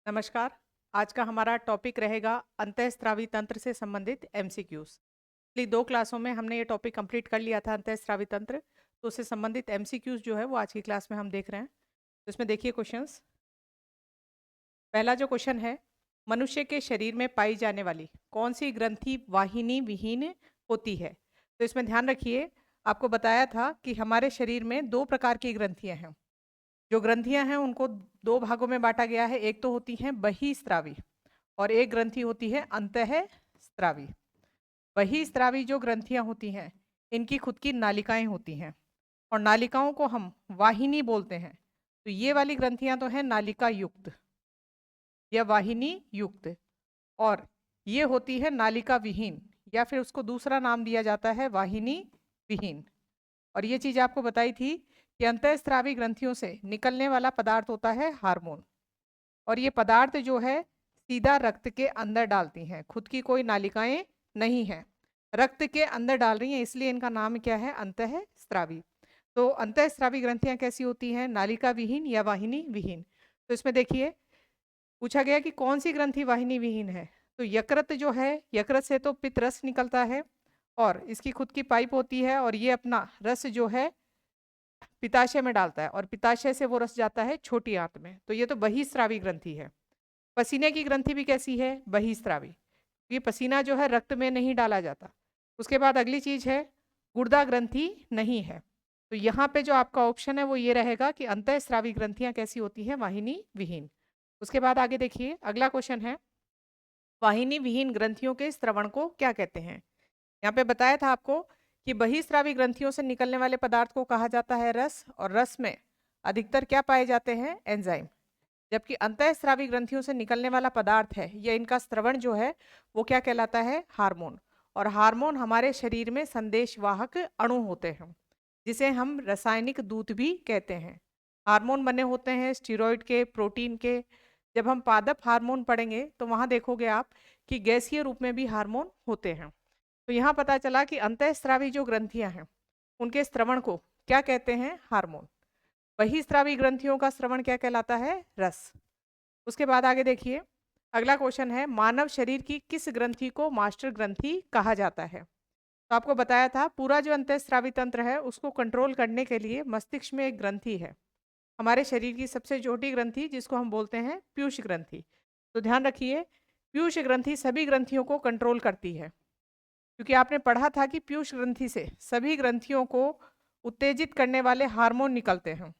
नमस्कार। आज का हमारा टॉपिक रहेगा अंतःस्रावी तंत्र से संबंधित एमसीक्यूज। पिछली 2 क्लासों में हमने ये टॉपिक कंप्लीट कर लिया था अंतःस्रावी तंत्र, तो उससे संबंधित एमसीक्यूज जो है वो आज की क्लास में हम देख रहे हैं। तो इसमें देखिए क्वेश्चंस। पहला जो क्वेश्चन है, मनुष्य के शरीर में पाई जाने वाली कौन सी ग्रंथि वाहिनी विहीन होती है? तो इसमें ध्यान रखिए, आपको बताया था कि हमारे शरीर में 2 प्रकार की ग्रंथियां हैं। जो ग्रंथियां हैं उनको 2 भागों में बांटा गया है। एक तो होती हैं बहिस्रावी और एक ग्रंथि होती है अंतःस्रावी। बहिस्रावी जो ग्रंथियां होती हैं, इनकी खुद की नालिकाएं होती हैं और नालिकाओं को हम वाहिनी बोलते हैं। तो ये वाली ग्रंथियां तो हैं नालिका युक्त या वाहिनी युक्त, और ये होती है नालिका विहीन, या फिर उसको दूसरा नाम दिया जाता है वाहिनी विहीन। और ये चीज आपको बताई थी कि अंतःस्रावी ग्रंथियों से निकलने वाला पदार्थ होता है हार्मोन, और ये पदार्थ जो है सीधा रक्त के अंदर डालती हैं, खुद की कोई नालिकाएं नहीं है, रक्त के अंदर डाल रही हैं, इसलिए इनका नाम क्या है? अंतःस्रावी। तो अंतःस्रावी ग्रंथियां कैसी होती हैं? नालिका विहीन या वाहिनी विहीन। तो इसमें देखिए, पूछा गया कि कौन सी ग्रंथि वाहिनी विहीन है। तो यकृत जो है, यकृत से तो पित्त रस निकलता है और इसकी खुद की पाइप होती है, और ये अपना रस जो है पिताशय में डालता है और पिताशय से वो रस जाता है छोटी आंत में। तो ये तो बहिस्रावी ग्रंथि है। पसीने की ग्रंथि भी कैसी है? बहिस्रावी। ये पसीना जो है रक्त में नहीं डाला जाता। उसके बाद अगली चीज है गुर्दा ग्रंथि नहीं है। तो यहाँ पे जो आपका ऑप्शन है वो ये रहेगा कि अंतःस्रावी ग्रंथियां कैसी होती हैं? वाहिनी विहीन। उसके बाद आगे देखिए, अगला क्वेश्चन है, वाहिनी विहीन ग्रंथियों के स्रवण को क्या कहते हैं? यहाँ पे बताया था आपको कि बहिस्रावी ग्रंथियों से निकलने वाले पदार्थ को कहा जाता है रस, और रस में अधिकतर क्या पाए जाते हैं? एंजाइम। जबकि अंतःस्रावी ग्रंथियों से निकलने वाला पदार्थ है या इनका स्रवण जो है वो क्या कहलाता है? हार्मोन। और हार्मोन हमारे शरीर में संदेशवाहक अणु होते हैं, जिसे हम रासायनिक दूत भी कहते हैं। हार्मोन बने होते हैं स्टीरॉयड के, प्रोटीन के। जब हम पादप हार्मोन पढ़ेंगे तो वहां देखोगे आप कि गैसीय रूप में भी हार्मोन होते हैं। तो यहाँ पता चला कि अंतःस्रावी जो ग्रंथियां हैं उनके स्रवण को क्या कहते हैं? हार्मोन। बहिस्रावी ग्रंथियों का स्रवण क्या कहलाता है? रस। उसके बाद आगे देखिए, अगला क्वेश्चन है, मानव शरीर की किस ग्रंथि को मास्टर ग्रंथि कहा जाता है? तो आपको बताया था पूरा जो अंतःस्रावी तंत्र है उसको कंट्रोल करने के लिए मस्तिष्क में एक ग्रंथि है, हमारे शरीर की सबसे छोटी ग्रंथि, जिसको हम बोलते हैं पीयूष ग्रंथि। तो ध्यान रखिए, पीयूष ग्रंथि सभी ग्रंथियों को कंट्रोल करती है, क्योंकि आपने पढ़ा था कि पीयूष ग्रंथि से सभी ग्रंथियों को उत्तेजित करने वाले हार्मोन निकलते हैं।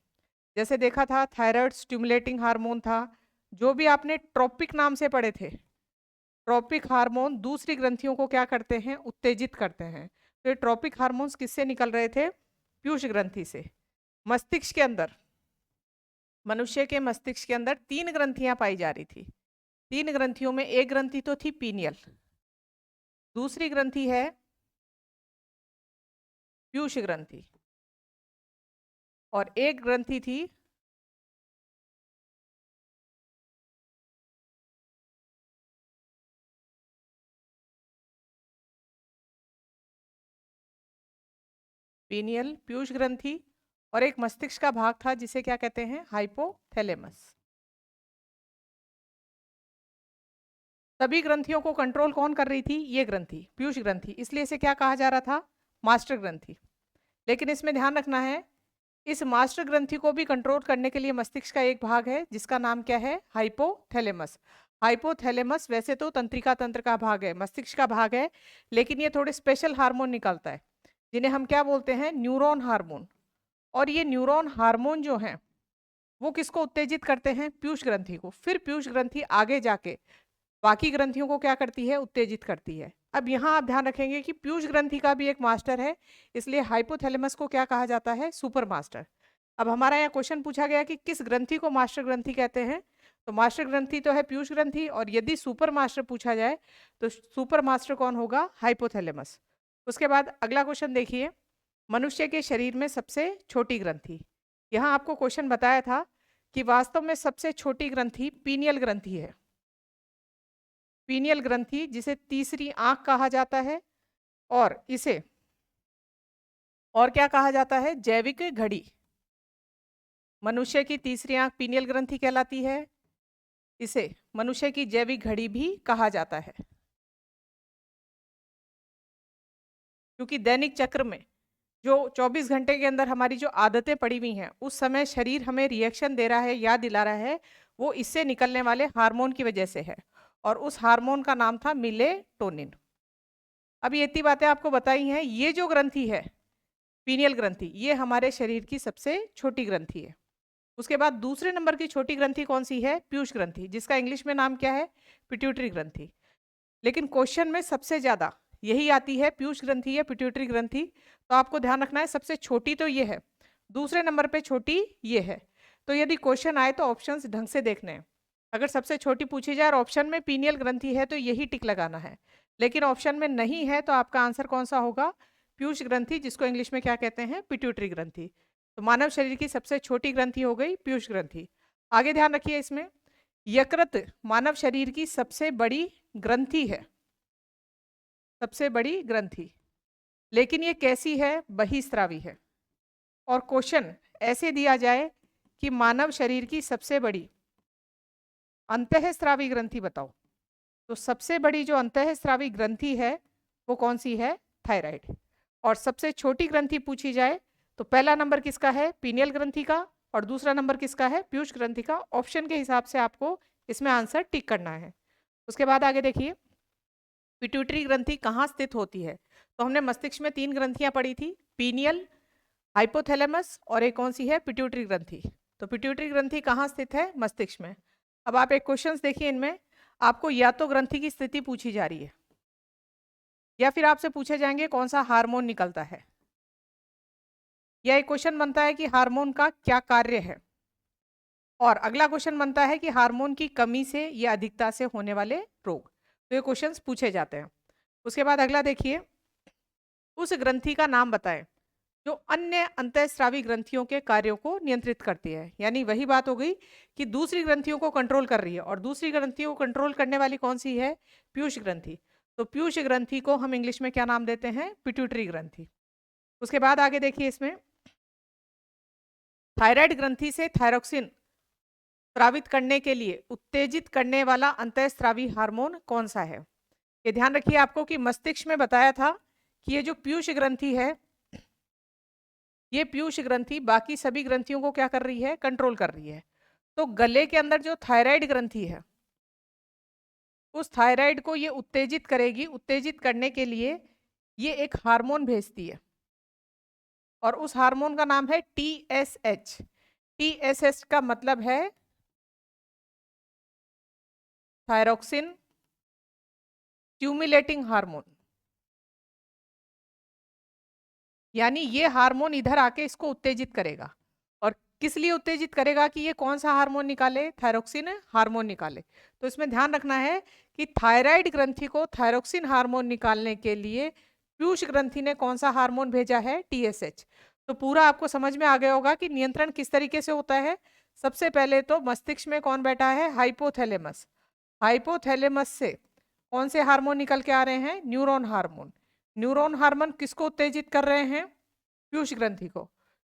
जैसे देखा था थायराइड स्टिमुलेटिंग हार्मोन था, जो भी आपने ट्रोपिक नाम से पढ़े थे, ट्रोपिक हार्मोन दूसरी ग्रंथियों को क्या करते हैं? उत्तेजित करते हैं। तो ये ट्रोपिक हार्मोन्स किससे निकल रहे थे? पीयूष ग्रंथि से। मस्तिष्क के अंदर, मनुष्य के मस्तिष्क के अंदर 3 ग्रंथियां पाई जा रही थी। 3 ग्रंथियों में एक ग्रंथि तो थी पीनियल, दूसरी ग्रंथि है पीयूष ग्रंथि, और एक ग्रंथि थी पीनियल पीयूष ग्रंथि, और एक मस्तिष्क का भाग था जिसे क्या कहते हैं? हाइपोथैलेमस। सभी ग्रंथियों को कंट्रोल कौन कर रही थी? ये ग्रंथि पीयूष ग्रंथि, इसलिए इसे क्या कहा जा रहा था? मास्टर ग्रंथि। लेकिन इसमें ध्यान रखना है, इस मास्टर ग्रंथि को भी कंट्रोल करने के लिए मस्तिष्क का एक भाग है जिसका नाम क्या है? हाइपोथैलेमस। हाइपोथैलेमस वैसे तो तंत्रिका तंत्र का भाग है, मस्तिष्क का भाग है, लेकिन ये थोड़े स्पेशल हार्मोन निकालता है, जिन्हें हम क्या बोलते हैं? Neuron hormone. और ये न्यूरॉन हार्मोन जो हैं वो किसको उत्तेजित करते हैं? पीयूष ग्रंथि को। फिर पीयूष ग्रंथि आगे जाके बाकी ग्रंथियों को क्या करती है? उत्तेजित करती है। अब यहाँ आप ध्यान रखेंगे कि पीयूष ग्रंथि का भी एक मास्टर है, इसलिए हाइपोथैलेमस को क्या कहा जाता है? Super master. अब हमारा यहाँ क्वेश्चन पूछा गया कि किस ग्रंथि को मास्टर ग्रंथि कहते हैं? तो मास्टर ग्रंथि तो है पीयूष ग्रंथि, और यदि सुपर मास्टर पूछा जाए तो सुपर मास्टर कौन होगा? हाइपोथैलेमस। उसके बाद अगला क्वेश्चन देखिए, मनुष्य के शरीर में सबसे छोटी ग्रंथि। यहाँ आपको क्वेश्चन बताया था कि वास्तव में सबसे छोटी ग्रंथि पीनियल ग्रंथि है। पीनियल ग्रंथि, जिसे तीसरी आंख कहा जाता है, और इसे और क्या कहा जाता है? जैविक घड़ी। मनुष्य की तीसरी आंख पीनियल ग्रंथि कहलाती है, इसे मनुष्य की जैविक घड़ी भी कहा जाता है, क्योंकि दैनिक चक्र में जो 24 घंटे के अंदर हमारी जो आदतें पड़ी हुई हैं, उस समय शरीर हमें रिएक्शन दे रहा है, याद दिला रहा है, वो इससे निकलने वाले हार्मोन की वजह से है, और उस हार्मोन का नाम था मेलेटोनिन। अब ये इतनी बातें आपको बताई हैं। ये जो ग्रंथि है पीनियल ग्रंथि, ये हमारे शरीर की सबसे छोटी ग्रंथि है। उसके बाद दूसरे नंबर की छोटी ग्रंथि कौन सी है? पीयूष ग्रंथि, जिसका इंग्लिश में नाम क्या है? पिट्यूटरी ग्रंथि। लेकिन क्वेश्चन में सबसे ज्यादा यही आती है, पीयूष ग्रंथि या पिट्यूटरी ग्रंथि। तो आपको ध्यान रखना है, सबसे छोटी तो ये है, दूसरे नंबर पे छोटी ये है। तो यदि क्वेश्चन आए तो ऑप्शंस ढंग से देखने हैं। अगर सबसे छोटी पूछी जाए और ऑप्शन में पीनियल ग्रंथि है तो यही टिक लगाना है, लेकिन ऑप्शन में नहीं है तो आपका आंसर कौन सा होगा? पीयूष ग्रंथि, जिसको इंग्लिश में क्या कहते हैं? पिट्यूटरी ग्रंथि। तो मानव शरीर की सबसे छोटी ग्रंथि हो गई पीयूष ग्रंथि। आगे ध्यान रखिए, इसमें यकृत मानव शरीर की सबसे बड़ी ग्रंथि है, सबसे बड़ी ग्रंथि। लेकिन ये कैसी है? बहिस्रावी है। और क्वेश्चन ऐसे दिया जाए कि मानव शरीर की सबसे बड़ी अंतःस्रावी ग्रंथि बताओ, तो सबसे बड़ी जो अंतःस्रावी ग्रंथि है वो कौन सी है? थायराइड। और सबसे छोटी ग्रंथि पूछी जाए तो पहला नंबर किसका है? पीनियल ग्रंथि का, और दूसरा नंबर किसका है? पीयूष ग्रंथि का। ऑप्शन के हिसाब से आपको इसमें आंसर टिक करना है। उसके बाद आगे देखिए, पिट्यूटरी ग्रंथि कहाँ स्थित होती है? तो हमने मस्तिष्क में 3 ग्रंथियां पढ़ी थी, पीनियल, हाइपोथैलेमस और एक कौन सी है? पिट्यूटरी ग्रंथि। तो पिट्यूटरी ग्रंथि कहाँ स्थित है? मस्तिष्क में। अब आप एक क्वेश्चन देखिए, इनमें आपको या तो ग्रंथि की स्थिति पूछी जा रही है या फिर आपसे पूछे जाएंगे कौन सा हार्मोन निकलता है, या एक क्वेश्चन बनता है कि हार्मोन का क्या कार्य है, और अगला क्वेश्चन बनता है कि हार्मोन की कमी से या अधिकता से होने वाले रोग। तो ये क्वेश्चंस पूछे जाते हैं। उसके बाद अगला देखिए, उस ग्रंथि का नाम बताएं जो अन्य अंतःस्रावी ग्रंथियों के कार्यों को नियंत्रित करती है। यानी वही बात हो गई कि दूसरी ग्रंथियों को कंट्रोल कर रही है, और दूसरी ग्रंथियों को कंट्रोल करने वाली कौन सी है? पीयूष ग्रंथि। तो पीयूष ग्रंथि को हम इंग्लिश में क्या नाम देते हैं? पिट्यूटरी ग्रंथि। उसके बाद आगे देखिए, इसमें थायराइड ग्रंथि से थायरोक्सिन स्रावित करने के लिए उत्तेजित करने वाला अंतःस्रावी हार्मोन कौन सा है? ये ध्यान रखिए आपको कि मस्तिष्क में बताया था कि ये जो पीयूष ग्रंथि है, ये पीयूष ग्रंथि बाकी सभी ग्रंथियों को क्या कर रही है? कंट्रोल कर रही है। तो गले के अंदर जो थायराइड ग्रंथि है, उस थायराइड को ये उत्तेजित करेगी। उत्तेजित करने के लिए ये एक हार्मोन भेजती है, और उस हार्मोन का नाम है TSH। TSH का मतलब है थायरोक्सिन स्टिमुलेटिंग हार्मोन। यानी ये हार्मोन इधर आके इसको उत्तेजित करेगा। और किस लिए उत्तेजित करेगा? कि ये कौन सा हार्मोन निकाले? थायरोक्सिन हार्मोन निकाले। तो इसमें ध्यान रखना है कि थायराइड ग्रंथि को थायरोक्सिन हार्मोन निकालने के लिए पीयूष ग्रंथि ने कौन सा हार्मोन भेजा है? TSH। तो पूरा आपको समझ में आ गया होगा कि नियंत्रण किस तरीके से होता है। सबसे पहले तो मस्तिष्क में कौन बैठा है? हाइपोथैलेमस। हाइपोथैलेमस से कौन से हार्मोन निकल के आ रहे हैं? Neuron hormone. न्यूरॉन हार्मोन किसको उत्तेजित कर रहे हैं? पीयूष ग्रंथि को।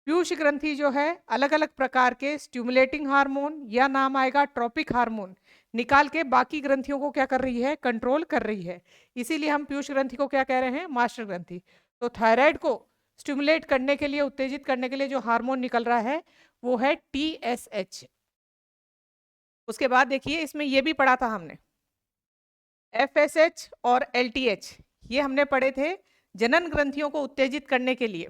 पीयूष ग्रंथि जो है अलग अलग प्रकार के स्टिमुलेटिंग हार्मोन, या नाम आएगा ट्रॉपिक हार्मोन, निकाल के बाकी ग्रंथियों को क्या कर रही है? कंट्रोल कर रही है। इसीलिए हम पीयूष ग्रंथि को क्या कह रहे हैं? मास्टर ग्रंथि। तो थायराइड को स्टिमुलेट करने के लिए, उत्तेजित करने के लिए जो हार्मोन निकल रहा है वो है TSH। उसके बाद देखिए, इसमें यह भी पढ़ा था हमने, FSH और LTH, ये हमने पढ़े थे जनन ग्रंथियों को उत्तेजित करने के लिए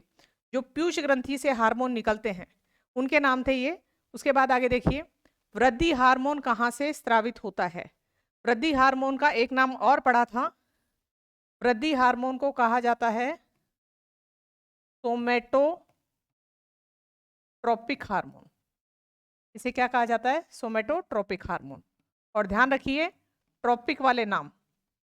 जो पीयूष ग्रंथि से हार्मोन निकलते हैं, उनके नाम थे ये। उसके बाद आगे देखिए, वृद्धि हार्मोन कहाँ से स्रावित होता है? वृद्धि हार्मोन का एक नाम और पढ़ा था, वृद्धि हार्मोन को कहा जाता है सोमेटोट्रोपिक हार्मोन। इसे क्या कहा जाता है? सोमेटोट्रोपिक हार्मोन। और ध्यान रखिए, ट्रोपिक वाले नाम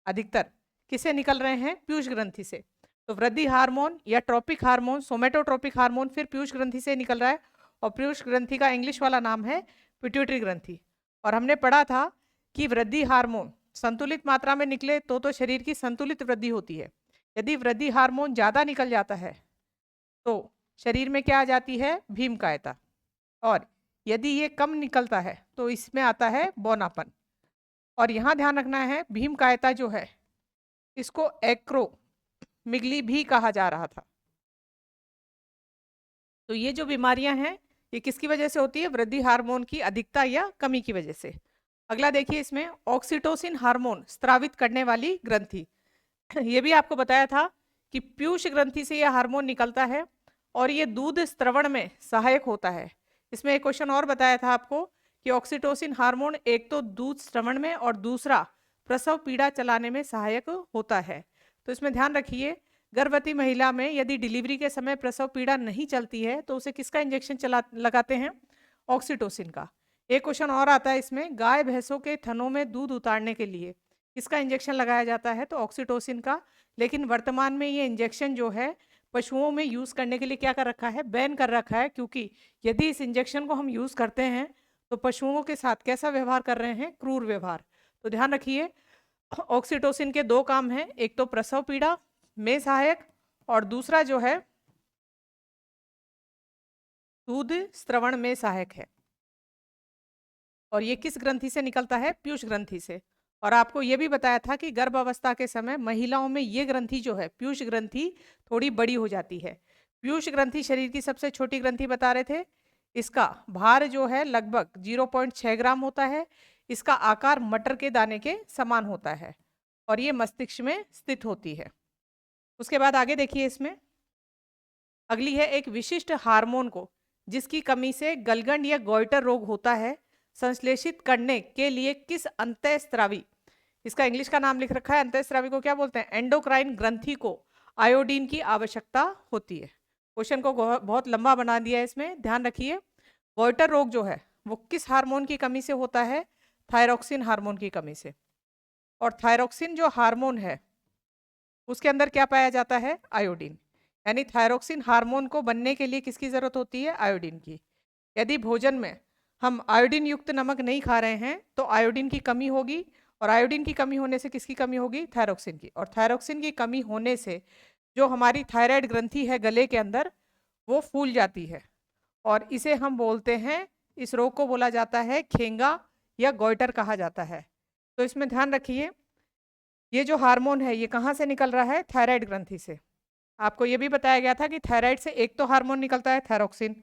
अधिकतर किसे निकल रहे हैं? पीयूष ग्रंथि से। तो वृद्धि हार्मोन या ट्रोपिक हार्मोन, सोमेटोट्रोपिक हार्मोन फिर पीयूष ग्रंथि से निकल रहा है, और पीयूष ग्रंथि का इंग्लिश वाला नाम है पिट्यूटरी ग्रंथि। और हमने पढ़ा था कि वृद्धि हार्मोन संतुलित मात्रा में निकले तो शरीर की संतुलित वृद्धि होती है। यदि वृद्धि हार्मोन ज्यादा निकल जाता है तो शरीर में क्या आ जाती है? भीमकायता। और यदि ये कम निकलता है तो इसमें आता है बौनापन। और यहाँ ध्यान रखना है भीम कायता जो है इसको एक्रोमिगली भी कहा जा रहा था। तो ये जो बीमारियां हैं ये किसकी वजह से होती है? वृद्धि हार्मोन की अधिकता या कमी की वजह से। अगला देखिए इसमें ऑक्सीटोसिन हार्मोन स्त्रावित करने वाली ग्रंथि। ये भी आपको बताया था कि पीयूष ग्रंथि से यह हार्मोन निकलता है और ये दूध स्त्रवण में सहायक होता है। इसमें एक क्वेश्चन और बताया था आपको कि ऑक्सीटोसिन हार्मोन एक तो दूध स्त्रवण में और दूसरा प्रसव पीड़ा चलाने में सहायक होता है। तो इसमें ध्यान रखिए गर्भवती महिला में यदि डिलीवरी के समय प्रसव पीड़ा नहीं चलती है तो उसे किसका इंजेक्शन लगाते हैं? ऑक्सीटोसिन का। एक क्वेश्चन और आता है इसमें गाय भैंसों के थनों में दूध उतारने के लिए किसका इंजेक्शन लगाया जाता है? तो ऑक्सीटोसिन का। लेकिन वर्तमान में ये इंजेक्शन जो है पशुओं में यूज करने के लिए क्या कर रखा है? बैन कर रखा है, क्योंकि यदि इस इंजेक्शन को हम यूज करते हैं तो पशुओं के साथ कैसा व्यवहार कर रहे हैं? क्रूर व्यवहार। तो ध्यान रखिए ऑक्सीटोसिन के दो काम हैं, एक तो प्रसव पीड़ा में सहायक और दूसरा जो है दूध स्त्रवण में सहायक है। और ये किस ग्रंथि से निकलता है? पीयूष ग्रंथि से। और आपको ये भी बताया था कि गर्भ अवस्था के समय महिलाओं में ये ग्रंथि जो है पीयूष ग्रंथि थोड़ी बड़ी हो जाती है। पीयूष ग्रंथि शरीर की सबसे छोटी ग्रंथि बता रहे थे। इसका भार जो है लगभग 0.6 ग्राम होता है। इसका आकार मटर के दाने के समान होता है और ये मस्तिष्क में स्थित होती है। उसके बाद आगे देखिए इसमें अगली है एक विशिष्ट हार्मोन को जिसकी कमी से गलगंड या गॉइटर रोग होता है संश्लेषित करने के लिए किस अंतःस्रावी, इसका इंग्लिश का नाम लिख रखा है, अंतःस्रावी को क्या बोलते हैं? एंडोक्राइन ग्रंथि को आयोडीन की आवश्यकता होती है। क्वेश्चन को बहुत लंबा बना दिया है इसमें, ध्यान रखिए। गॉइटर रोग जो है वो किस हार्मोन की कमी से होता है? थायरॉक्सिन हार्मोन की कमी से। और थायरॉक्सिन जो हार्मोन है उसके अंदर क्या पाया जाता है? आयोडीन। यानी थायरॉक्सिन हार्मोन को बनने के लिए किसकी जरूरत होती है? आयोडीन की। यदि भोजन में हम आयोडीन युक्त नमक नहीं खा रहे हैं तो आयोडीन की कमी होगी और आयोडीन की कमी होने से किसकी कमी होगी? थायरॉक्सिन की। और थायरॉक्सिन की कमी होने से जो हमारी थायराइड ग्रंथि है गले के अंदर वो फूल जाती है और इसे हम बोलते हैं, इस रोग को बोला जाता है खेंगा या गॉइटर कहा जाता है। तो इसमें ध्यान रखिए ये जो हार्मोन है ये कहाँ से निकल रहा है? थायराइड ग्रंथि से। आपको ये भी बताया गया था कि थायराइड से एक तो हार्मोन निकलता है थायरॉक्सिन,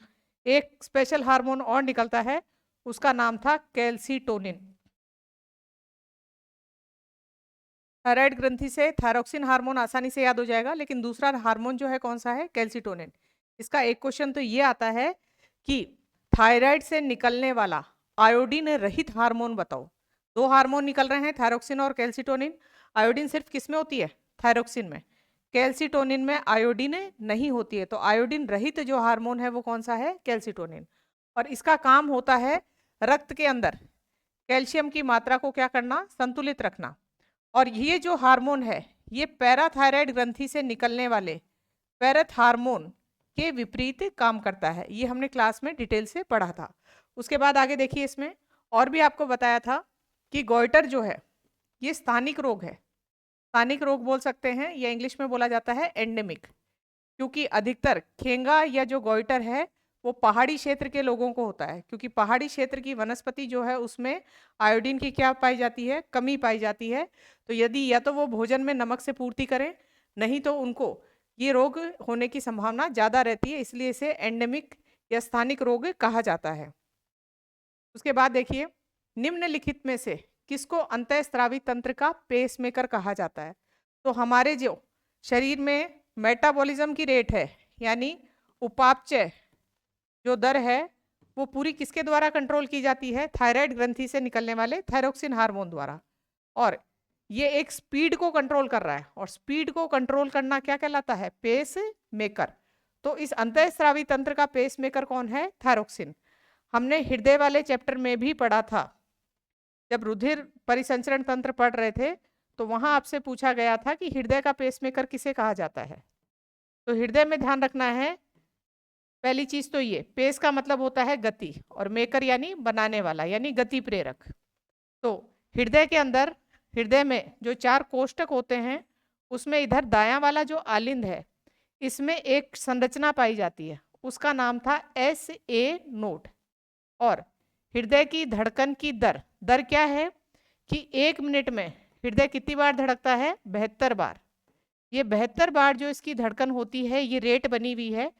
एक स्पेशल हार्मोन और निकलता है उसका नाम था कैल्सीटोनिन। थायराइड ग्रंथि से थायरॉक्सिन हार्मोन आसानी से याद हो जाएगा, लेकिन दूसरा हार्मोन जो है कौन सा है? कैल्सीटोनिन। इसका एक क्वेश्चन तो ये आता है कि थायराइड से निकलने वाला आयोडीन रहित हार्मोन बताओ। दो हार्मोन निकल रहे हैं थायरॉक्सिन और कैल्सीटोनिन। आयोडीन सिर्फ किस में होती है? थायरॉक्सिन में। कैल्सीटोनिन में आयोडीन नहीं होती है। तो आयोडीन रहित जो हार्मोन है वो कौन सा है? कैल्सीटोनिन। और इसका काम होता है रक्त के अंदर कैल्शियम की मात्रा को क्या करना? संतुलित रखना। और ये जो हार्मोन है ये पैराथायराइड ग्रंथि से निकलने वाले पैरथ हार्मोन के विपरीत काम करता है। ये हमने क्लास में डिटेल से पढ़ा था। उसके बाद आगे देखिए इसमें और भी आपको बताया था कि गॉइटर जो है ये स्थानिक रोग है। स्थानिक रोग बोल सकते हैं या इंग्लिश में बोला जाता है एंडेमिक, क्योंकि अधिकतर खेंगा या जो गॉइटर है वो पहाड़ी क्षेत्र के लोगों को होता है, क्योंकि पहाड़ी क्षेत्र की वनस्पति जो है उसमें आयोडीन की क्या पाई जाती है? कमी पाई जाती है। तो यदि या तो वो भोजन में नमक से पूर्ति करें, नहीं तो उनको ये रोग होने की संभावना ज़्यादा रहती है, इसलिए इसे एंडेमिक या स्थानिक रोग कहा जाता है। उसके बाद देखिए निम्नलिखित में से किसको अंतःस्रावी तंत्र का पेसमेकर कहा जाता है? तो हमारे जो शरीर में मेटाबॉलिज्म की रेट है यानी उपापचय जो दर है वो पूरी किसके द्वारा कंट्रोल की जाती है? थायराइड ग्रंथि से निकलने वाले थायरॉक्सिन हार्मोन द्वारा। और ये एक स्पीड को कंट्रोल कर रहा है और स्पीड को कंट्रोल करना क्या कहलाता है? Pacemaker. तो इस अंतःस्रावी तंत्र का पेस मेकर कौन है? थायरॉक्सिन। हमने हृदय वाले चैप्टर में भी पढ़ा था, जब रुधिर परिसंचरण तंत्र पढ़ रहे थे तो वहां आपसे पूछा गया था कि हृदय का पेसमेकर किसे कहा जाता है। तो हृदय में ध्यान रखना है पहली चीज तो ये पेस का मतलब होता है गति और मेकर यानी बनाने वाला यानी गति प्रेरक। तो हृदय के अंदर हृदय में जो 4 कोष्ठक होते हैं उसमें इधर दायां वाला जो आलिंद है इसमें एक संरचना पाई जाती है, उसका नाम था SA नोड। और हृदय की धड़कन की दर क्या है? कि 1 मिनट में हृदय कितनी बार धड़कता है? 72 बार। ये 72 बार जो इसकी धड़कन होती है, ये रेट बनी हुई है,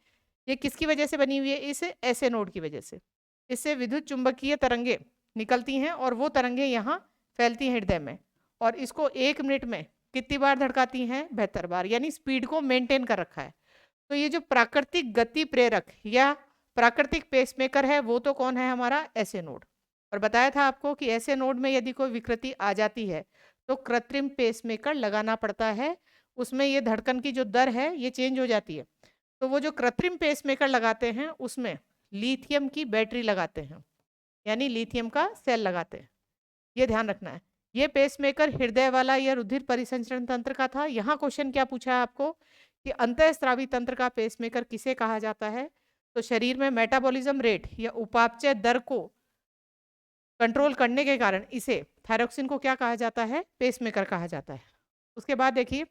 ये किसकी वजह से बनी हुई है? इस ऐसे नोड की वजह से। इससे विद्युत चुंबकीय तरंगे निकलती हैं और वो तरंगे यहाँ फैलती हैं हृदय में, और इसको 1 मिनट में कितनी बार धड़काती हैं? 72 बार। यानी स्पीड को मेंटेन कर रखा है। तो ये जो प्राकृतिक गति प्रेरक या प्राकृतिक पेसमेकर है, वो तो कौन है? हमारा ऐसे नोड। और बताया था आपको कि ऐसे नोड में यदि कोई विकृति आ जाती है तो कृत्रिम पेसमेकर लगाना पड़ता है। उसमें ये धड़कन की जो दर है ये चेंज हो जाती है। तो वो जो कृत्रिम पेसमेकर लगाते हैं उसमें लिथियम की बैटरी लगाते हैं, यानी लिथियम का सेल लगाते हैं। ये ध्यान रखना है। ये पेसमेकर हृदय वाला या रुधिर परिसंचरण तंत्र का था। यहाँ क्वेश्चन क्या पूछा है आपको कि अंतःस्रावी तंत्र का पेसमेकर किसे कहा जाता है? तो शरीर में मेटाबॉलिज्म रेट या उपापचय दर को कंट्रोल करने के कारण इसे थायरॉक्सिन को क्या कहा जाता है? पेसमेकर कहा जाता है। उसके बाद देखिए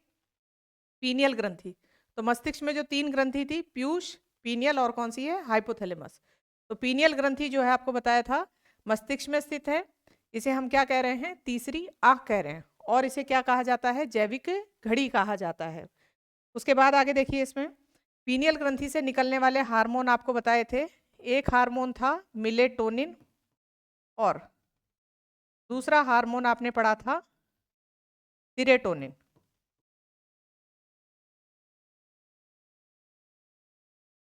पीनियल ग्रंथि। तो मस्तिष्क में जो 3 ग्रंथि थी, पीयूष, पीनियल और कौन सी है? हाइपोथैलेमस। तो पीनियल ग्रंथि जो है आपको बताया था मस्तिष्क में स्थित है। इसे हम क्या कह रहे हैं? तीसरी आंख कह रहे हैं। और इसे क्या कहा जाता है? जैविक घड़ी कहा जाता है। उसके बाद आगे देखिए इसमें पीनियल ग्रंथि से निकलने वाले हार्मोन आपको बताए थे। एक हार्मोन था मिलेटोनिन और दूसरा हार्मोन आपने पढ़ा था सीरोटोनिन।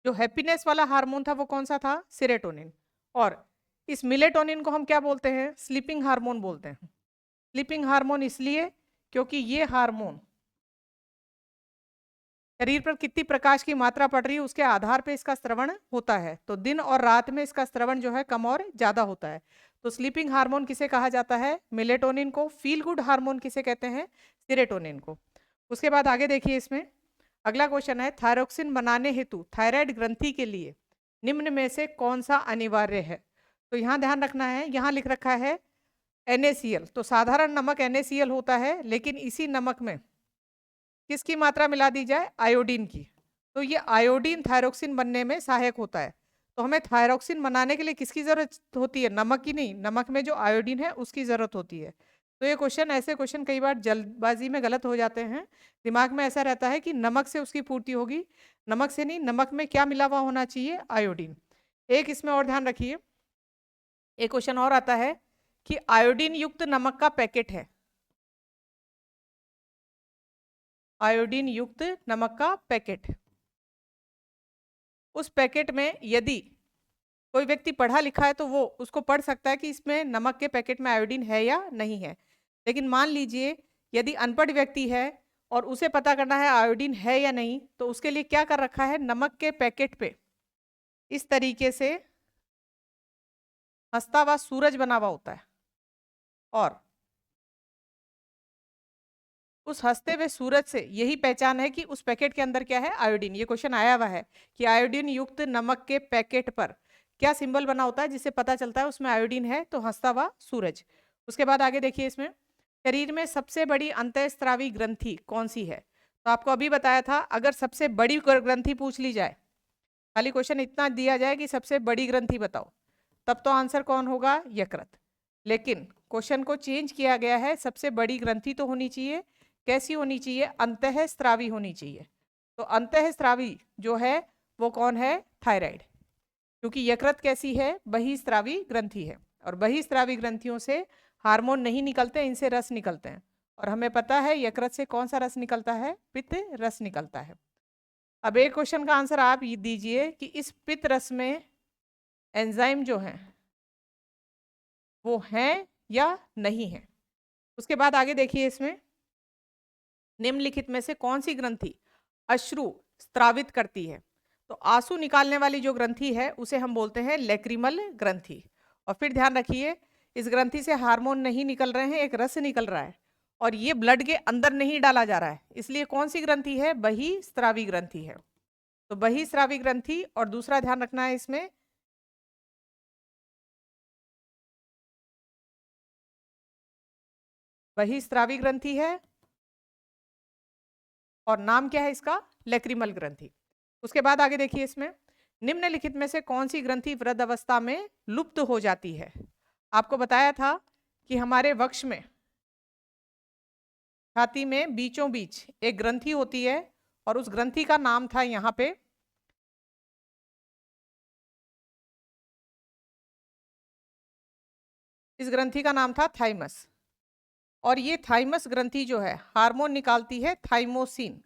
जो हैप्पीनेस वाला हार्मोन था वो कौन सा था? सीरोटोनिन। और इस मिलेटोनिन को हम क्या बोलते हैं? स्लीपिंग हार्मोन बोलते हैं। स्लीपिंग हार्मोन इसलिए क्योंकि ये हार्मोन शरीर पर कितनी प्रकाश की मात्रा पड़ रही है उसके आधार पे इसका स्रवण होता है। तो दिन और रात में इसका स्रवण जो है कम और ज्यादा होता है। तो स्लीपिंग हार्मोन किसे कहा जाता है? मिलेटोनिन को। फील गुड हार्मोन किसे कहते हैं? सीरोटोनिन को। उसके बाद आगे देखिए इसमें अगला क्वेश्चन है थायरोक्सिन बनाने हेतु थायराइड ग्रंथि के लिए निम्न में से कौन सा अनिवार्य है? तो यहाँ ध्यान रखना है, यहाँ लिख रखा है NaCl। तो साधारण नमक NaCl होता है, लेकिन इसी नमक में किसकी मात्रा मिला दी जाए? आयोडीन की। तो ये आयोडीन थायरोक्सिन बनने में सहायक होता है। तो हमें थायरोक्सिन बनाने के लिए किसकी जरूरत होती है? नमक की नहीं, नमक में जो आयोडीन है उसकी जरूरत होती है। तो ये क्वेश्चन, ऐसे क्वेश्चन कई बार जल्दबाजी में गलत हो जाते हैं। दिमाग में ऐसा रहता है कि नमक से उसकी पूर्ति होगी, नमक से नहीं। नमक में क्या मिला हुआ होना चाहिए? आयोडीन। एक इसमें और ध्यान रखिए, एक क्वेश्चन और आता है कि आयोडीन युक्त नमक का पैकेट है, आयोडीन युक्त नमक का पैकेट, उस पैकेट में यदि कोई व्यक्ति पढ़ा लिखा है तो वो उसको पढ़ सकता है कि इसमें नमक के पैकेट में आयोडीन है या नहीं है। लेकिन मान लीजिए यदि अनपढ़ व्यक्ति है और उसे पता करना है आयोडीन है या नहीं, तो उसके लिए क्या कर रखा है? नमक के पैकेट पे इस तरीके से हंसता हुआ सूरज बना हुआ होता है, और उस हंसते हुए सूरज से यही पहचान है कि उस पैकेट के अंदर क्या है? आयोडीन। ये क्वेश्चन आया हुआ है कि आयोडीन युक्त नमक के पैकेट पर क्या सिंबल बना होता है जिससे पता चलता है उसमें आयोडीन है? तो हंसता हुआ सूरज। उसके बाद आगे देखिए इसमें शरीर में सबसे बड़ी अंतःस्रावी ग्रंथि कौन सी है? तो आपको अभी बताया था, अगर सबसे बड़ी ग्रंथि पूछ ली जाए, खाली क्वेश्चन इतना दिया जाए कि सबसे बड़ी ग्रंथि बताओ, तब तो आंसर कौन होगा? यकृत। लेकिन क्वेश्चन को चेंज किया गया है, सबसे बड़ी ग्रंथि तो होनी चाहिए, कैसी होनी चाहिए? अंतःस्रावी होनी चाहिए। तो अंतःस्रावी जो है वो कौन है? थायराइड। क्योंकि यकृत कैसी है? बहिस्रावी ग्रंथि है, और बहिस्रावी ग्रंथियों से हार्मोन नहीं निकलते, इनसे रस निकलते हैं। और हमें पता है यकृत से कौन सा रस निकलता है? पित्त रस निकलता है। अब एक क्वेश्चन का आंसर आप ये दीजिए कि इस पित्त रस में एंजाइम जो हैं वो हैं या नहीं है। उसके बाद आगे देखिए इसमें निम्नलिखित में से कौन सी ग्रंथि अश्रु स्त्रावित करती है? तो आंसू निकालने वाली जो ग्रंथि है उसे हम बोलते हैं लैक्रिमल ग्रंथि। और फिर ध्यान रखिए, इस ग्रंथि से हार्मोन नहीं निकल रहे हैं, एक रस निकल रहा है, और ये ब्लड के अंदर नहीं डाला जा रहा है, इसलिए कौन सी ग्रंथि है? बहिस्रावी ग्रंथि है। तो बहिस्रावी ग्रंथि। और दूसरा ध्यान रखना है इसमें बहिस्रावी ग्रंथि है, और नाम क्या है इसका? लैक्रिमल ग्रंथि। उसके बाद आगे देखिए इसमें निम्नलिखित में से कौन सी ग्रंथि वृद्ध अवस्था में लुप्त हो जाती है? आपको बताया था कि हमारे वक्ष में छाती में बीचों बीच एक ग्रंथि होती है और उस ग्रंथि का नाम था यहाँ पे इस ग्रंथि का नाम था थाइमस। और ये थाइमस ग्रंथि जो है हार्मोन निकालती है थाइमोसिन।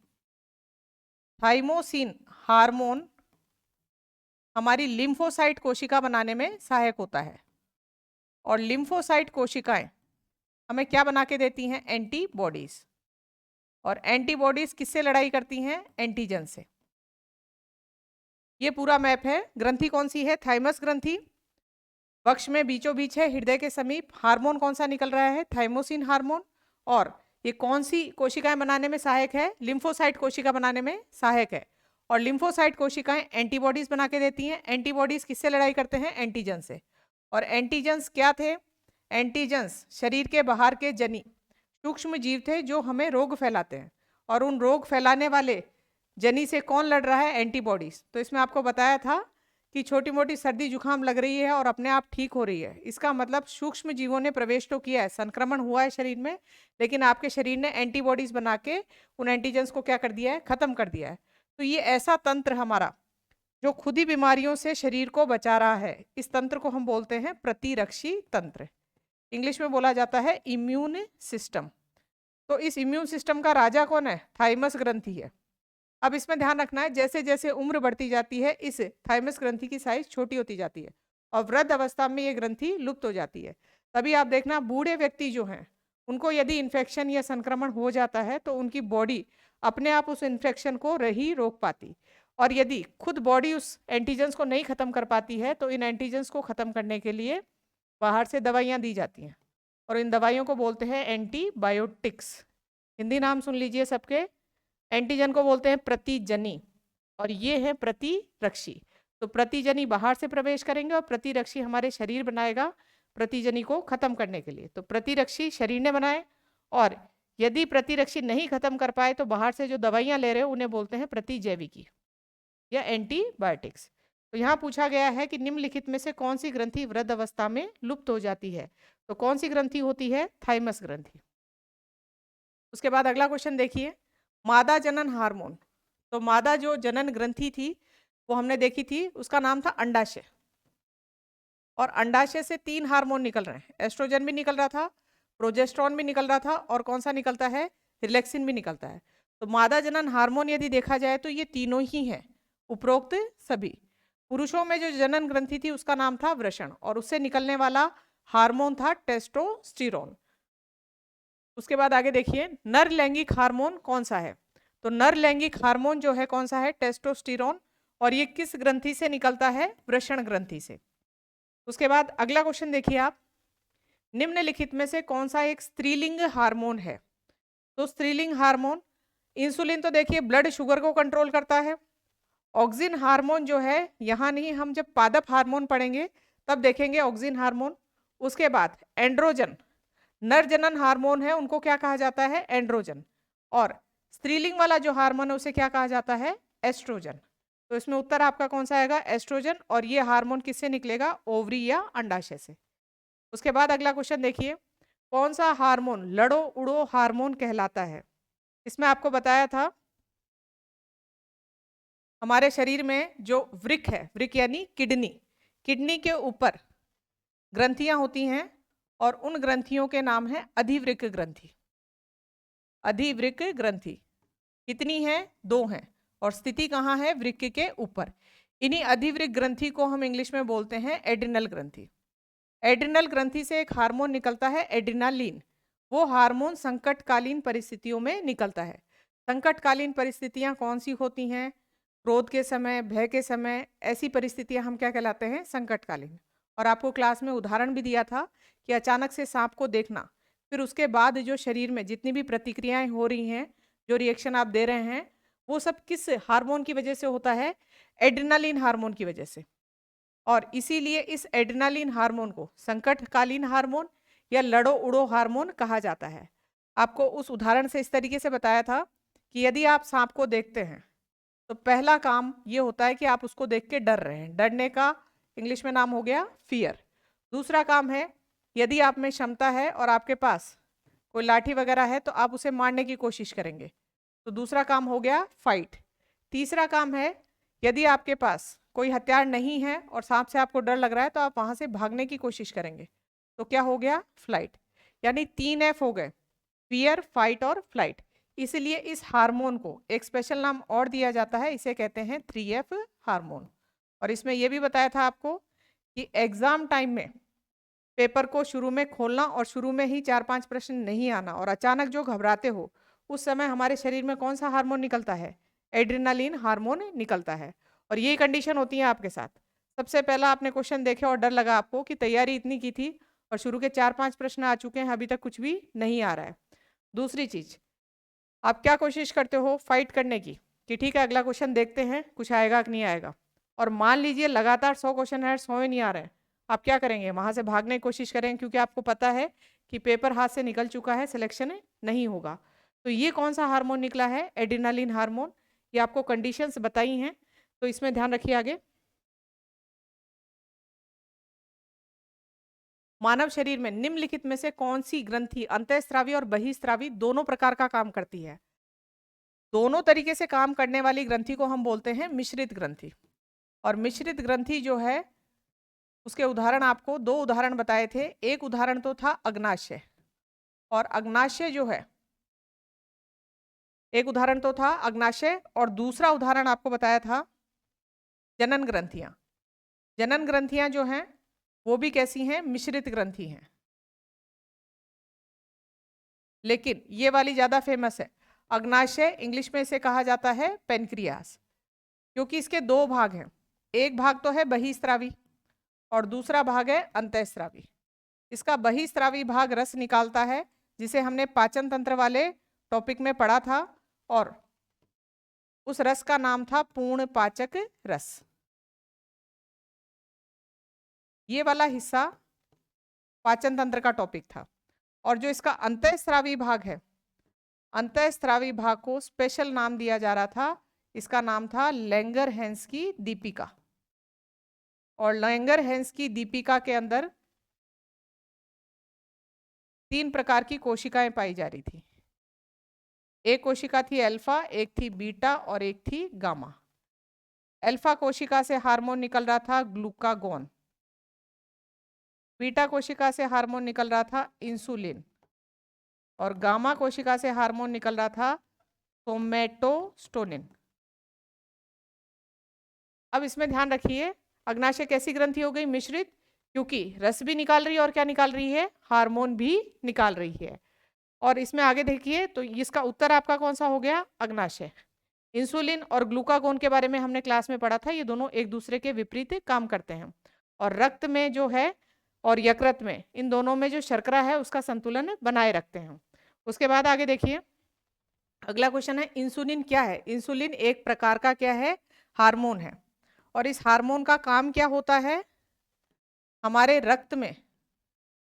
थाइमोसिन हार्मोन हमारी लिम्फोसाइट कोशिका बनाने में सहायक होता है। और लिम्फोसाइट कोशिकाएं हमें क्या बना के देती हैं? एंटीबॉडीज। और एंटीबॉडीज किससे लड़ाई करती हैं? एंटीजन से। ये पूरा मैप है। ग्रंथि कौन सी है? थाइमस ग्रंथि। वक्ष में बीचों बीच है, हृदय के समीप। हार्मोन कौन सा निकल रहा है? Thymosin hormone. और ये कौन सी कोशिकाएं बनाने में सहायक है? लिम्फोसाइट कोशिका बनाने में सहायक है। और लिम्फोसाइट कोशिकाएं एंटीबॉडीज बना के देती हैं। एंटीबॉडीज किससे लड़ाई करते हैं? एंटीजन से। और एंटीजन्स क्या थे? एंटीजन्स शरीर के बाहर के जनी सूक्ष्म जीव थे जो हमें रोग फैलाते हैं। और उन रोग फैलाने वाले जनी से कौन लड़ रहा है? एंटीबॉडीज। तो इसमें आपको बताया था कि छोटी मोटी सर्दी जुकाम लग रही है और अपने आप ठीक हो रही है, इसका मतलब सूक्ष्म जीवों ने प्रवेश तो किया है, संक्रमण हुआ है शरीर में, लेकिन आपके शरीर ने एंटीबॉडीज बना के उन एंटीजेंस को क्या कर दिया है? खत्म कर दिया है। तो ये ऐसा तंत्र हमारा जो खुद ही बीमारियों से शरीर को बचा रहा है, इस तंत्र को हम बोलते हैं प्रतिरक्षी तंत्र। इंग्लिश में बोला जाता है इम्यून सिस्टम। तो इस इम्यून सिस्टम का राजा कौन है? थाइमस ग्रंथि है। अब इसमें ध्यान रखना है, जैसे जैसे उम्र बढ़ती जाती है इस थाइमस ग्रंथि की साइज छोटी होती जाती है और वृद्ध अवस्था में ये ग्रंथि लुप्त हो जाती है। तभी आप देखना बूढ़े व्यक्ति जो हैं उनको यदि इन्फेक्शन या संक्रमण हो जाता है तो उनकी बॉडी अपने आप उस इन्फेक्शन को नहीं रोक पाती। और यदि खुद बॉडी उस एंटीजेंस को नहीं खत्म कर पाती है तो इन एंटीजेंस को खत्म करने के लिए बाहर से दवाइयाँ दी जाती हैं और इन दवाइयों को बोलते हैं एंटीबायोटिक्स। हिंदी नाम सुन लीजिए सबके। एंटीजन को बोलते हैं प्रतिजनी और ये है प्रतिरक्षी। तो प्रतिजनी बाहर से प्रवेश करेंगे और प्रतिरक्षी हमारे शरीर बनाएगा प्रतिजनी को खत्म करने के लिए। तो प्रतिरक्षी शरीर ने बनाए और यदि प्रतिरक्षी नहीं खत्म कर पाए तो बाहर से जो दवाइयां ले रहे हो उन्हें बोलते हैं प्रतिजैविकी या एंटीबायोटिक्स। तो यहाँ पूछा गया है कि निम्नलिखित में से कौन सी ग्रंथि वृद्ध अवस्था में लुप्त हो जाती है? तो कौन सी ग्रंथि होती है? थाइमस ग्रंथि। उसके बाद अगला क्वेश्चन देखिए, मादा जनन हार्मोन। तो मादा जो जनन ग्रंथि थी वो हमने देखी थी, उसका नाम था अंडाशय। और अंडाशय से 3 हार्मोन निकल रहे हैं। एस्ट्रोजन भी निकल रहा था, प्रोजेस्टेरॉन भी निकल रहा था और कौन सा निकलता है? रिलैक्सिन भी निकलता है। तो मादा जनन हार्मोन यदि देखा जाए तो ये तीनों ही हैं, उपरोक्त सभी। पुरुषों में जो जनन ग्रंथि थी उसका नाम था वृषण और उससे निकलने वाला हार्मोन था टेस्टोस्टेरोन। उसके बाद आगे देखिए, नर लैंगिक हार्मोन कौन सा है? तो नर लैंगिक हार्मोन जो है कौन सा है? टेस्टोस्टेरोन। और ये किस ग्रंथि से निकलता है? वृषण ग्रंथि से। उसके बाद अगला क्वेश्चन देखिए आप, निम्नलिखित में से कौन सा एक स्त्रीलिंग हार्मोन है? तो स्त्रीलिंग हार्मोन, इंसुलिन तो देखिए ब्लड शुगर को कंट्रोल करता है। ऑक्सिन हार्मोन जो है, यहाँ नहीं, हम जब पादप हार्मोन पढ़ेंगे तब देखेंगे ऑक्सिन हार्मोन। उसके बाद एंड्रोजन, नर जनन हार्मोन है उनको क्या कहा जाता है? एंड्रोजन। और स्त्रीलिंग वाला जो हार्मोन है उसे क्या कहा जाता है? एस्ट्रोजन। तो इसमें उत्तर आपका कौन सा आएगा? एस्ट्रोजन। और ये हार्मोन किससे निकलेगा? ओवरी या अंडाशय से। उसके बाद अगला क्वेश्चन देखिए, कौन सा हार्मोन लड़ो उड़ो हार्मोन कहलाता है? इसमें आपको बताया था हमारे शरीर में जो वृक्क है, वृक्क यानी किडनी, किडनी के ऊपर ग्रंथियां होती हैं और उन ग्रंथियों के नाम है अधिवृक्क ग्रंथि। अधिवृक्क ग्रंथि कितनी है? 2 हैं और स्थिति कहाँ है? वृक्क के ऊपर। इन्हीं अधिवृक्क ग्रंथि को हम इंग्लिश में बोलते हैं एड्रिनल ग्रंथि। एड्रिनल ग्रंथि से एक हार्मोन निकलता है एड्रिनालिन। वो हार्मोन संकटकालीन परिस्थितियों में निकलता है। संकटकालीन परिस्थितियां कौन सी होती हैं? क्रोध के समय, भय के समय, ऐसी परिस्थितियां हम क्या कहलाते हैं? संकटकालीन। और आपको क्लास में उदाहरण भी दिया था कि अचानक से सांप को देखना, फिर उसके बाद जो शरीर में जितनी भी प्रतिक्रियाएं हो रही हैं, जो रिएक्शन आप दे रहे हैं, वो सब किस हार्मोन की वजह से होता है? एड्रिनालिन हार्मोन की वजह से। और इसीलिए इस एड्रिनालिन हार्मोन को संकटकालीन हार्मोन या लड़ो उड़ो हार्मोन कहा जाता है। आपको उस उदाहरण से इस तरीके से बताया था कि यदि आप सांप को देखते हैं तो पहला काम ये होता है कि आप उसको देख के डर रहे हैं। डरने का इंग्लिश में नाम हो गया फियर। दूसरा काम है, यदि आप में क्षमता है और आपके पास कोई लाठी वगैरह है तो आप उसे मारने की कोशिश करेंगे। तो दूसरा काम हो गया फाइट। तीसरा काम है, यदि आपके पास कोई हथियार नहीं है और सांप से आपको डर लग रहा है तो आप वहां से भागने की कोशिश करेंगे। तो क्या हो गया? फ्लाइट। यानी 3 F हो गए, फियर, फाइट और फ्लाइट। इसलिए इस हार्मोन को एक स्पेशल नाम और दिया जाता है, इसे कहते हैं 3F हार्मोन। और इसमें यह भी बताया था आपको कि एग्जाम टाइम में पेपर को शुरू में खोलना और शुरू में ही 4-5 प्रश्न नहीं आना, और अचानक जो घबराते हो उस समय हमारे शरीर में कौन सा हार्मोन निकलता है? एड्रेनालिन हार्मोन निकलता है। और यही कंडीशन होती है आपके साथ। सबसे पहला आपने क्वेश्चन देखे और डर लगा आपको कि तैयारी इतनी की थी और शुरू के 4-5 प्रश्न आ चुके हैं, अभी तक कुछ भी नहीं आ रहा है। दूसरी चीज, आप क्या कोशिश करते हो? फाइट करने की, कि ठीक है अगला क्वेश्चन देखते हैं कुछ आएगा कि नहीं आएगा। और मान लीजिए लगातार 100 क्वेश्चन है, 100 ही नहीं आ रहे हैं, आप क्या करेंगे? वहां से भागने की कोशिश करेंगे, क्योंकि आपको पता है कि पेपर हाथ से निकल चुका है, सिलेक्शन नहीं होगा। तो ये कौन सा हार्मोन निकला है? Adrenaline hormone. ये आपको कंडीशंस बताई हैं, तो इसमें ध्यान रखिए। आगे, मानव शरीर में निम्नलिखित में से कौन सी ग्रंथि अंतःस्रावी और बहिःस्रावी दोनों प्रकार का काम करती है? दोनों तरीके से काम करने वाली ग्रंथि को हम बोलते हैं मिश्रित ग्रंथि। और मिश्रित ग्रंथि जो है उसके उदाहरण, आपको 2 उदाहरण बताए थे। एक उदाहरण तो था अग्नाशय, और अग्नाशय जो है, एक उदाहरण तो था अग्नाशय, और दूसरा उदाहरण आपको बताया था जनन ग्रंथियां। जनन ग्रंथियां जो हैं वो भी कैसी हैं? मिश्रित ग्रंथि हैं। लेकिन ये वाली ज्यादा फेमस है। अग्नाशय, इंग्लिश में इसे कहा जाता है पेनक्रियास, क्योंकि इसके 2 भाग हैं। एक भाग तो है बहिःस्रावी और दूसरा भाग है अंतःस्रावी। इसका बहिःस्रावी भाग रस निकालता है, जिसे हमने पाचन तंत्र वाले टॉपिक में पढ़ा था, और उस रस का नाम था पूर्ण पाचक रस। ये वाला हिस्सा पाचन तंत्र का टॉपिक था। और जो इसका अंतःस्रावी भाग है, अंतःस्रावी भाग को स्पेशल नाम दिया जा रहा था, इसका नाम था लैंगरहैंस की दीपिका। और लैंगरहैंस की दीपिका के अंदर 3 प्रकार की कोशिकाएं पाई जा रही थी। एक कोशिका थी अल्फा, एक थी बीटा और एक थी गामा। अल्फा कोशिका से हार्मोन निकल रहा था ग्लूकागोन, बीटा कोशिका से हार्मोन निकल रहा था इंसुलिन, और गामा कोशिका से हार्मोन निकल रहा था सोमेटोस्टोनिन। अब इसमें ध्यान रखिए, अग्नाशय कैसी ग्रंथि हो गई? मिश्रित, क्योंकि रस भी निकाल रही है और क्या निकाल रही है? हार्मोन भी निकाल रही है। और इसमें आगे देखिए तो इसका उत्तर आपका कौन सा हो गया? अग्नाशय। इंसुलिन और ग्लूकागोन के बारे में हमने क्लास में पढ़ा था, ये दोनों एक दूसरे के विपरीत काम करते हैं। और रक्त में जो है और यकृत में, इन दोनों में जो शर्करा है उसका संतुलन बनाए रखते हैं। उसके बाद आगे देखिए, अगला क्वेश्चन है इंसुलिन क्या है? इंसुलिन एक प्रकार का क्या है? हार्मोन है। और इस हार्मोन का काम क्या होता है? हमारे रक्त में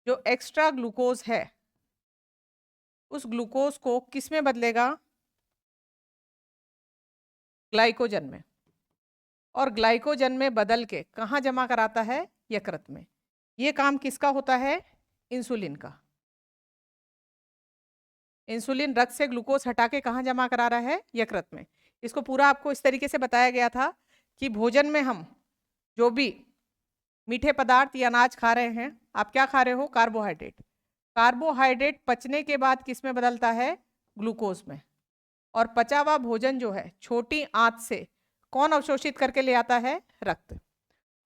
जो एक्स्ट्रा ग्लूकोज है उस ग्लूकोज को किस में बदलेगा? ग्लाइकोजन में। और ग्लाइकोजन में बदल के कहाँ जमा कराता है? यकृत में। ये काम किसका होता है? इंसुलिन का। इंसुलिन रक्त से ग्लूकोज हटा के कहाँ जमा करा रहा है? यकृत में। इसको पूरा आपको इस तरीके से बताया गया था कि भोजन में हम जो भी मीठे पदार्थ या अनाज खा रहे हैं, आप क्या खा रहे हो? कार्बोहाइड्रेट। कार्बोहाइड्रेट पचने के बाद किस में बदलता है? ग्लूकोज में। और पचा हुआ भोजन जो है छोटी आंत से कौन अवशोषित करके ले आता है? रक्त।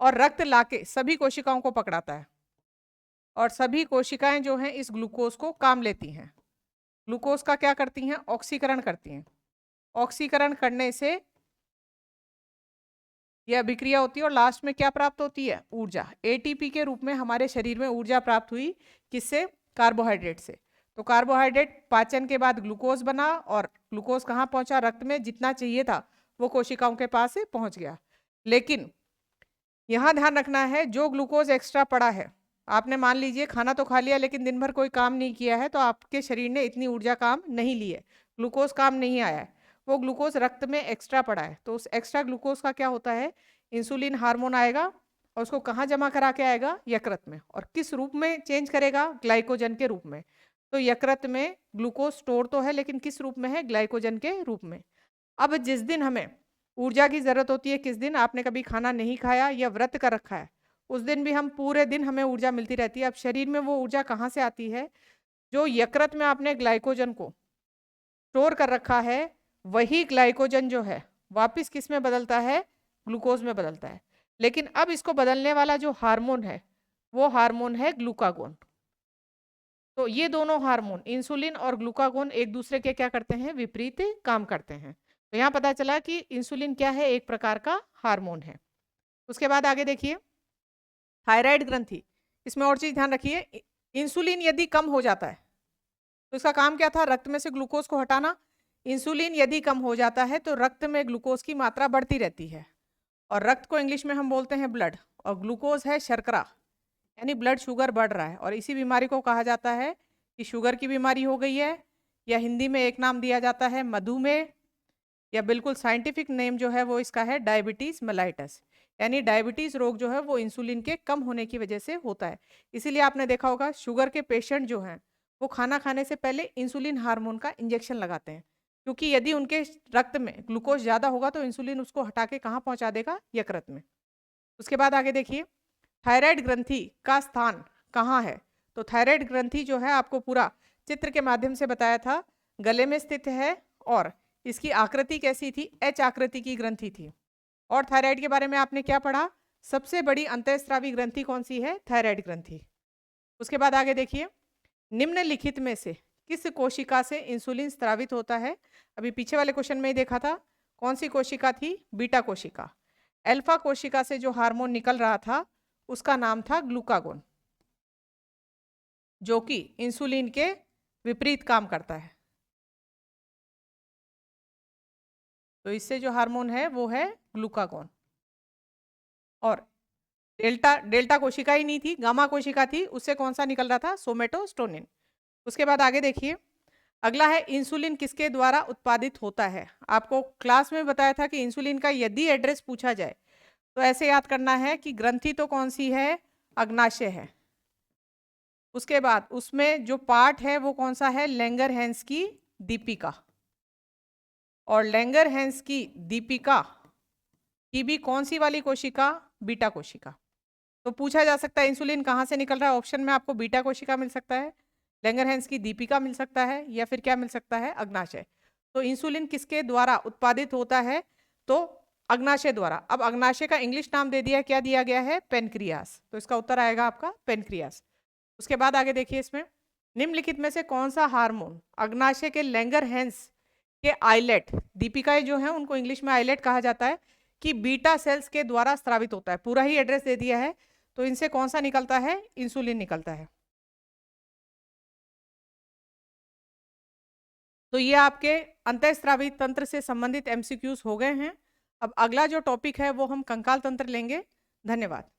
और रक्त लाके सभी कोशिकाओं को पकड़ाता है, और सभी कोशिकाएं जो हैं इस ग्लूकोज को काम लेती हैं। ग्लूकोज का क्या करती हैं? ऑक्सीकरण करती हैं। ऑक्सीकरण करने से यह अभिक्रिया होती है और लास्ट में क्या प्राप्त होती है? ऊर्जा। एटीपी के रूप में हमारे शरीर में ऊर्जा प्राप्त हुई, किससे? कार्बोहाइड्रेट से। तो कार्बोहाइड्रेट पाचन के बाद ग्लूकोज बना, और ग्लूकोज कहाँ पहुंचा? रक्त में। जितना चाहिए था वो कोशिकाओं के पास पहुंच गया। लेकिन यहाँ ध्यान रखना है, जो ग्लूकोज एक्स्ट्रा पड़ा है, आपने मान लीजिए खाना तो खा लिया लेकिन दिन भर कोई काम नहीं किया है, तो आपके शरीर ने इतनी ऊर्जा काम नहीं ली है, ग्लूकोज काम नहीं आया है, वो ग्लूकोज रक्त में एक्स्ट्रा पड़ा है। तो उस एक्स्ट्रा ग्लूकोज का क्या होता है? इंसुलिन हार्मोन आएगा और उसको कहाँ जमा करा के आएगा? यकृत में। और किस रूप में चेंज करेगा? ग्लाइकोजन के रूप में। तो यकृत में ग्लूकोज स्टोर तो है लेकिन किस रूप में है, ग्लाइकोजन के रूप में। अब जिस दिन हमें ऊर्जा की जरूरत होती है, किस दिन आपने कभी खाना नहीं खाया या व्रत कर रखा है, उस दिन भी हम पूरे दिन हमें ऊर्जा मिलती रहती है। अब शरीर में वो ऊर्जा कहाँ से आती है, जो यकृत में आपने ग्लाइकोजन को स्टोर कर रखा है, वही ग्लाइकोजन जो है वापस किस में बदलता है, ग्लूकोज में बदलता है। लेकिन अब इसको बदलने वाला जो हार्मोन है वो हार्मोन है ग्लूकागोन। तो ये दोनों हार्मोन इंसुलिन और ग्लूकागोन एक दूसरे के क्या करते हैं, विपरीत काम करते हैं। तो यहाँ पता चला कि इंसुलिन क्या है, एक प्रकार का हार्मोन है। उसके बाद आगे देखिए थायराइड ग्रंथि, इसमें और चीज ध्यान रखिए, इंसुलिन यदि कम हो जाता है तो इसका काम क्या था, रक्त में से ग्लूकोज को हटाना। इंसुलिन यदि कम हो जाता है तो रक्त में ग्लूकोज की मात्रा बढ़ती रहती है, और रक्त को इंग्लिश में हम बोलते हैं ब्लड, और ग्लूकोज है शर्करा, यानी ब्लड शुगर बढ़ रहा है, और इसी बीमारी को कहा जाता है कि शुगर की बीमारी हो गई है, या हिंदी में एक नाम दिया जाता है मधुमेह, या बिल्कुल साइंटिफिक नेम जो है वो इसका है डायबिटीज मेलाइटस। यानी डायबिटीज रोग जो है वो इंसुलिन के कम होने की वजह से होता है। इसीलिए आपने देखा होगा शुगर के पेशेंट जो हैं वो खाना खाने से पहले इंसुलिन हार्मोन का इंजेक्शन लगाते हैं, क्योंकि यदि उनके रक्त में ग्लूकोज ज़्यादा होगा तो इंसुलिन उसको हटा के कहाँ पहुँचा देगा, यकृत में। उसके बाद आगे देखिए थायराइड ग्रंथि का स्थान कहाँ है। तो थायराइड ग्रंथि जो है आपको पूरा चित्र के माध्यम से बताया था, गले में स्थित है, और इसकी आकृति कैसी थी, एच आकृति की ग्रंथि थी। और थायराइड के बारे में आपने क्या पढ़ा, सबसे बड़ी अंतःस्रावी ग्रंथि कौन सी है, थायराइड ग्रंथि। उसके बाद आगे देखिए निम्नलिखित में से किस कोशिका से इंसुलिन स्रावित होता है। अभी पीछे वाले क्वेश्चन में ही देखा था, कौन सी कोशिका थी, बीटा कोशिका। अल्फा कोशिका से जो हार्मोन निकल रहा था उसका नाम था ग्लूकागोन, जो कि इंसुलिन के विपरीत काम करता है। तो इससे जो हार्मोन है वो है ग्लूकागोन। और डेल्टा डेल्टा कोशिका ही नहीं थी, गामा कोशिका थी, उससे कौन सा निकल रहा था, सोमेटोस्टोनिन। उसके बाद आगे देखिए अगला है इंसुलिन किसके द्वारा उत्पादित होता है। आपको क्लास में बताया था कि इंसुलिन का यदि एड्रेस पूछा जाए तो ऐसे याद करना है कि ग्रंथि तो कौन सी है, अग्नाशय है। उसके बाद उसमें जो पार्ट है वो कौन सा है, लैंगरहैंस की दीपिका। और लैंगरहैंस की दीपिका की भी कौन सी वाली कोशिका, बीटा कोशिका। तो पूछा जा सकता है इंसुलिन कहाँ से निकल रहा है, ऑप्शन में आपको बीटा कोशिका मिल सकता है, लैंगरहैंस की दीपिका मिल सकता है, या फिर क्या मिल सकता है, अग्नाशय। तो इंसुलिन किसके द्वारा उत्पादित होता है, तो अग्नाशय द्वारा। अब अग्नाशय का इंग्लिश नाम दे दिया, क्या दिया गया है, पेनक्रियास। तो इसका उत्तर आएगा आपका पेनक्रियास। उसके बाद आगे देखिए इसमें निम्नलिखित में से कौन सा हार्मोन अग्नाशय के लैंगरहैंस के आइलेट, दीपिकाएं जो हैं उनको इंग्लिश में आइलेट कहा जाता है, कि बीटा सेल्स के द्वारा स्रावित होता है। पूरा ही एड्रेस दे दिया है, तो इनसे कौन सा निकलता है, इंसुलिन निकलता है। तो ये आपके अंतःस्रावी तंत्र से संबंधित एमसीक्यूज हो गए हैं। अब अगला जो टॉपिक है वो हम कंकाल तंत्र लेंगे। धन्यवाद।